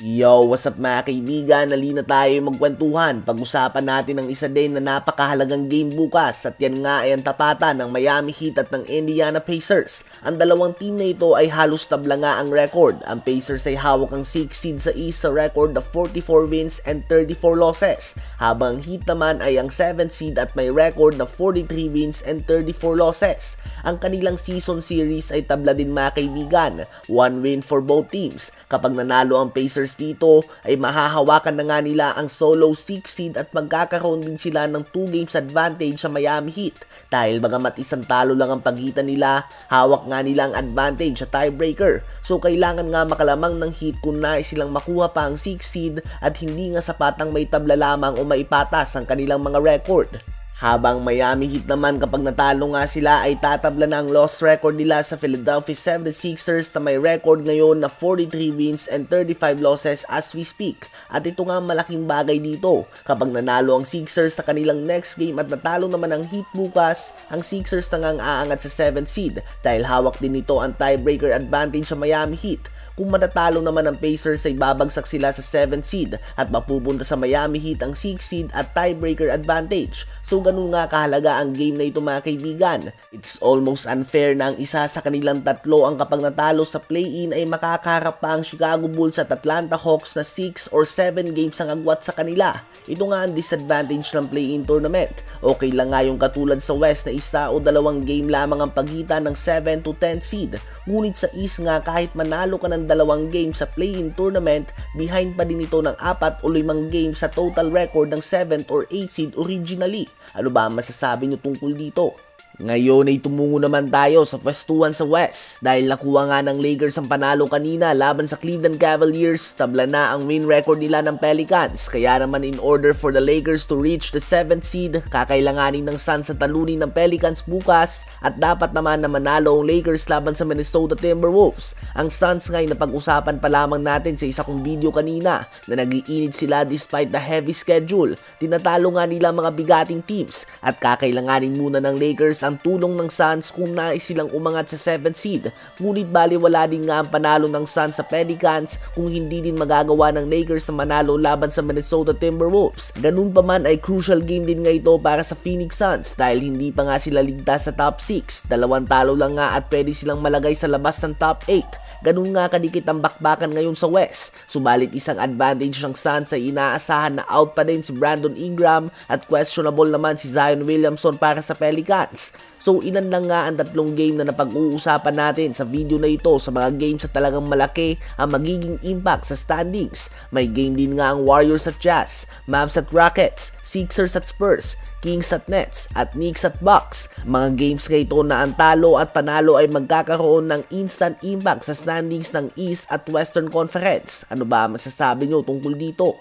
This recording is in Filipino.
Yo, what's up mga kaibigan? Halina tayo magkwentuhan. Pag-usapan natin ang isa din na napakahalagang game bukas at yan nga ay ang tapatan ng Miami Heat at ng Indiana Pacers. Ang dalawang team na ito ay halos tabla nga ang record. Ang Pacers ay hawak ang 6 seed sa East sa record na 44 wins and 34 losses. Habang ang Heat naman ay ang 7 seed at may record na 43 wins and 34 losses. Ang kanilang season series ay tabla din mga kaibigan. 1 win for both teams. Kapag nanalo ang Pacers dito ay mahahawakan na nga nila ang solo 6 seed at magkakaroon din sila ng 2 games advantage sa Miami Heat. Dahil bagamat isang talo lang ang pagitan nila, hawak nga nila ang advantage sa tiebreaker. So kailangan nga makalamang ng Heat kung nais silang makuha pa ang 6 seed at hindi nga sapatang may tabla lamang o maipatas ang kanilang mga record. Habang Miami Heat naman kapag natalo nga sila ay tatabla na ang loss record nila sa Philadelphia 76ers na may record ngayon na 43 wins and 35 losses as we speak. At ito nga malaking bagay dito. Kapag nanalo ang Sixers sa kanilang next game at natalo naman ang Heat bukas, ang Sixers na nga ang aangat sa 7th seed dahil hawak din nito ang tiebreaker advantage sa Miami Heat. Kung matatalo naman ang Pacers ay babagsak sila sa 7th seed at mapupunta sa Miami Heat ang 6th seed at tiebreaker advantage. So ganun nga kahalaga ang game na ito mga kaibigan. It's almost unfair na ang isa sa kanilang tatlo ang kapag natalo sa play-in ay makakaharap pa ang Chicago Bulls at Atlanta Hawks na 6 or 7 games ang agwat sa kanila. Ito nga ang disadvantage ng play-in tournament. Okay lang nga yung katulad sa West na isa o dalawang game lamang ang pagitan ng 7 to 10 seed. Ngunit sa East nga kahit manalo ka ng dalawang games sa play-in tournament, behind pa din ito ng 4 o 5 games sa total record ng 7th or 8th seed originally. Ano ba ang masasabi nyo tungkol dito? Ngayon ay tumungo naman tayo sa pwestuhan sa West dahil nakuha nga ng Lakers ang panalo kanina laban sa Cleveland Cavaliers. Tabla na ang win record nila ng Pelicans, kaya naman in order for the Lakers to reach the 7th seed, kakailanganin ng Suns sa talunin ng Pelicans bukas at dapat naman na manalo ang Lakers laban sa Minnesota Timberwolves. Ang Suns nga'y napag-usapan pa lamang natin sa isa kong video kanina na nag-iinit sila despite the heavy schedule. Tinatalo nga nila mga bigating teams at kakailanganin muna ng Lakers ang tulong ng Suns kung nais silang umangat sa 7th seed. Ngunit baliwala din nga ang panalo ng Suns sa Pelicans kung hindi din magagawa ng Lakers na manalo laban sa Minnesota Timberwolves. Ganun pa man ay crucial game din nga ito para sa Phoenix Suns dahil hindi pa nga sila ligtas sa top 6. 2 talo lang nga at pwede silang malagay sa labas ng top 8. Ganun nga kadikit ang bakbakan ngayon sa West. Subalit isang advantage ng Suns ay inaasahan na out pa din si Brandon Ingram at questionable naman si Zion Williamson para sa Pelicans. So ilan lang nga ang 3 game na napag-uusapan natin sa video na ito sa mga games na talagang malaki ang magiging impact sa standings. May game din nga ang Warriors at Jazz, Mavs at Rockets, Sixers at Spurs, Kings at Nets, at Knicks at Bucks. Mga games kayo ito na ang talo at panalo ay magkakaroon ng instant impact sa standings ng East at Western Conference. Ano ba masasabi nyo tungkol dito?